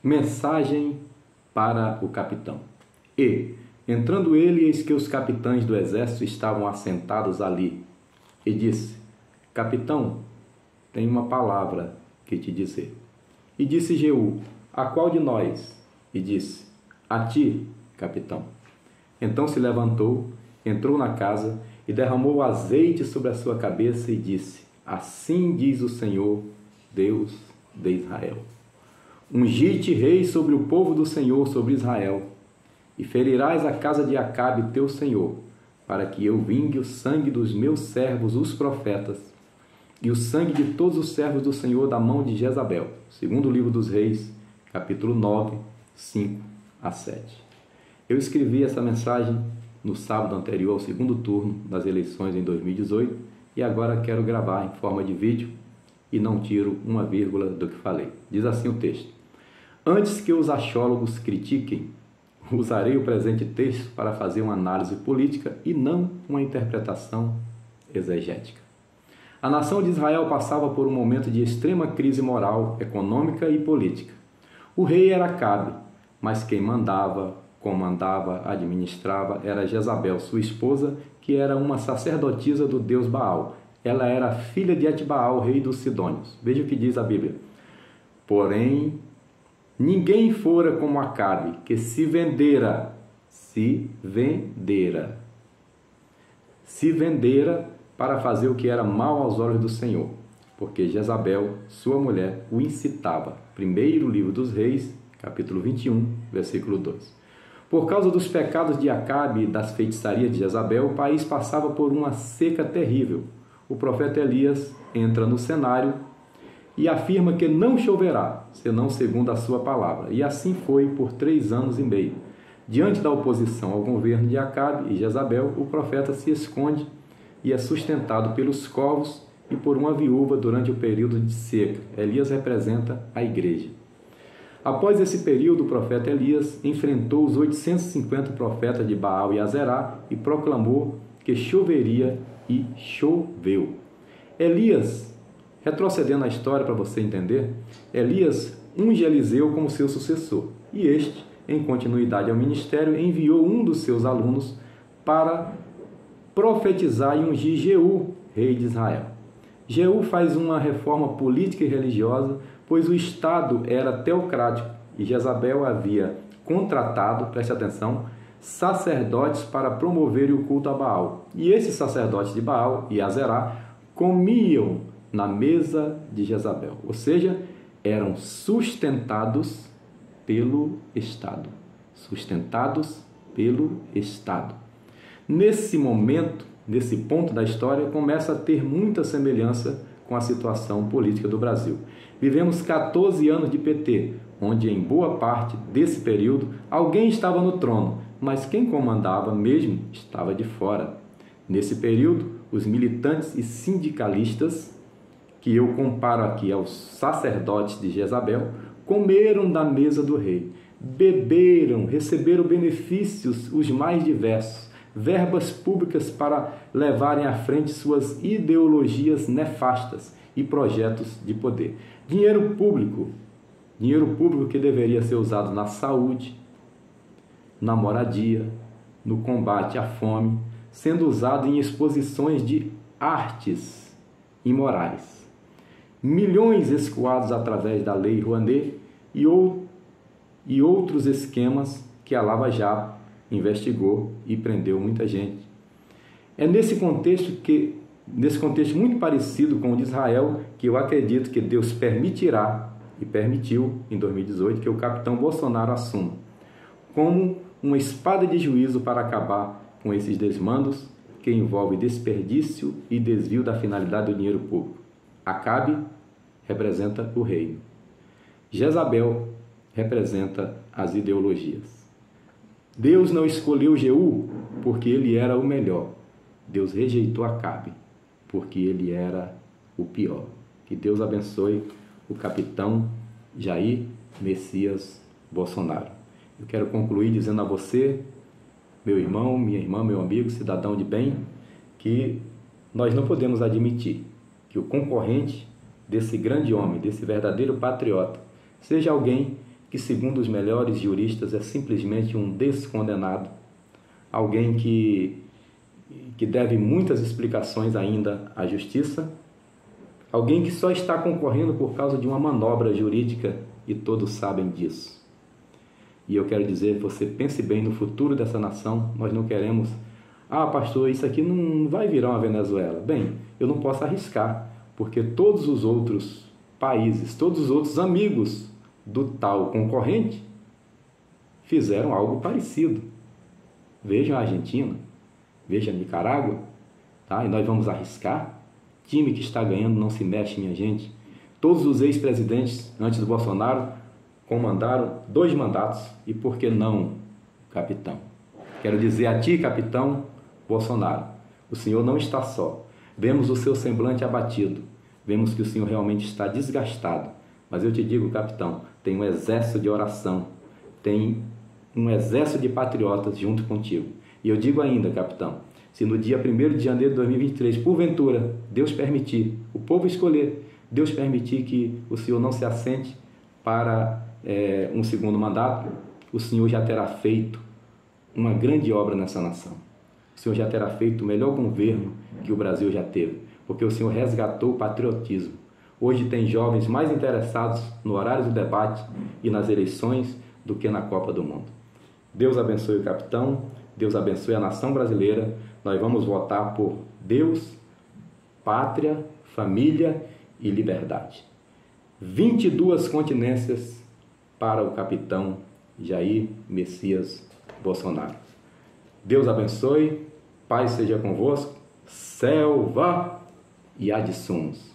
Mensagem para o capitão. E, entrando ele, eis que os capitães do exército estavam assentados ali. E disse: Capitão, tenho uma palavra que te dizer. E disse Jeú: A qual de nós? E disse: A ti, capitão. Então se levantou, entrou na casa e derramou azeite sobre a sua cabeça e disse: Assim diz o Senhor, Deus de Israel: Ungi-te rei sobre o povo do Senhor, sobre Israel, e ferirás a casa de Acabe teu senhor, para que eu vingue o sangue dos meus servos, os profetas, e o sangue de todos os servos do Senhor da mão de Jezabel. Segundo o livro dos Reis, capítulo 9, 5 a 7. Eu escrevi essa mensagem no sábado anterior ao segundo turno das eleições em 2018 e agora quero gravar em forma de vídeo e não tiro uma vírgula do que falei. Diz assim o texto: Antes que os astrólogos critiquem, usarei o presente texto para fazer uma análise política e não uma interpretação exegética. A nação de Israel passava por um momento de extrema crise moral, econômica e política. O rei era Acabe, mas quem mandava, comandava, administrava era Jezabel, sua esposa, que era uma sacerdotisa do deus Baal. Ela era filha de Etbaal, rei dos Sidônios. Veja o que diz a Bíblia. Porém, ninguém fora como Acabe, que se vendera para fazer o que era mal aos olhos do Senhor, porque Jezabel, sua mulher, o incitava. Primeiro livro dos Reis, capítulo 21, versículo 2. Por causa dos pecados de Acabe e das feitiçarias de Jezabel, o país passava por uma seca terrível. O profeta Elias entra no cenário e afirma que não choverá, senão segundo a sua palavra. E assim foi por 3 anos e meio. Diante da oposição ao governo de Acabe e Jezabel, o profeta se esconde e é sustentado pelos corvos e por uma viúva durante o período de seca. Elias representa a igreja. Após esse período, o profeta Elias enfrentou os 850 profetas de Baal e Azerá e proclamou que choveria e choveu. Elias, retrocedendo a história para você entender, Elias unge Eliseu como seu sucessor e este, em continuidade ao ministério, enviou um dos seus alunos para profetizar e ungir Jeú, rei de Israel. Jeú faz uma reforma política e religiosa, pois o Estado era teocrático e Jezabel havia contratado, preste atenção, sacerdotes para promover o culto a Baal. E esses sacerdotes de Baal e Azerá comiam na mesa de Jezabel, ou seja, eram sustentados pelo Estado. Sustentados pelo Estado. Nesse momento, nesse ponto da história, começa a ter muita semelhança com a situação política do Brasil. Vivemos 14 anos de PT, onde em boa parte desse período alguém estava no trono, mas quem comandava mesmo estava de fora. Nesse período, os militantes e sindicalistas, que eu comparo aqui aos sacerdotes de Jezabel, comeram da mesa do rei, beberam, receberam benefícios os mais diversos, verbas públicas para levarem à frente suas ideologias nefastas e projetos de poder. Dinheiro público que deveria ser usado na saúde, na moradia, no combate à fome, sendo usado em exposições de artes imorais. Milhões escoados através da Lei Rouanet e outros esquemas que a Lava Jato investigou e prendeu muita gente. É nesse contexto muito parecido com o de Israel, que eu acredito que Deus permitirá e permitiu em 2018 que o capitão Bolsonaro assuma como uma espada de juízo para acabar com esses desmandos que envolvem desperdício e desvio da finalidade do dinheiro público. Acabe representa o reino. Jezabel representa as ideologias. Deus não escolheu Jeú porque ele era o melhor. Deus rejeitou Acabe porque ele era o pior. Que Deus abençoe o capitão Jair Messias Bolsonaro. Eu quero concluir dizendo a você, meu irmão, minha irmã, meu amigo, cidadão de bem, que nós não podemos admitir que o concorrente desse grande homem, desse verdadeiro patriota, seja alguém que, segundo os melhores juristas, é simplesmente um descondenado, alguém que deve muitas explicações ainda à justiça, alguém que só está concorrendo por causa de uma manobra jurídica e todos sabem disso. E eu quero dizer, você pense bem no futuro dessa nação. Nós não queremos, pastor, isso aqui não vai virar uma Venezuela. Bem, eu não posso arriscar, porque todos os outros países, todos os outros amigos do tal concorrente fizeram algo parecido. Vejam a Argentina, vejam a Nicarágua, tá? E nós vamos arriscar? Time que está ganhando não se mexe, minha gente. Todos os ex-presidentes antes do Bolsonaro comandaram 2 mandatos. E por que não, capitão? Quero dizer a ti, capitão Bolsonaro, o senhor não está só. Vemos o seu semblante abatido. Vemos que o senhor realmente está desgastado. Mas eu te digo, capitão, tem um exército de oração, tem um exército de patriotas junto contigo. E eu digo ainda, capitão, se no dia 1º de janeiro de 2023, porventura, Deus permitir, o povo escolher, Deus permitir que o senhor não se assente para um segundo mandato, o senhor já terá feito uma grande obra nessa nação. O senhor já terá feito o melhor governo que o Brasil já teve, porque o senhor resgatou o patriotismo. Hoje tem jovens mais interessados no horário do debate e nas eleições do que na Copa do Mundo. Deus abençoe o capitão, Deus abençoe a nação brasileira. Nós vamos votar por Deus, pátria, família e liberdade. 22 continências para o capitão Jair Messias Bolsonaro. Deus abençoe, paz seja convosco, selva e ad sumos.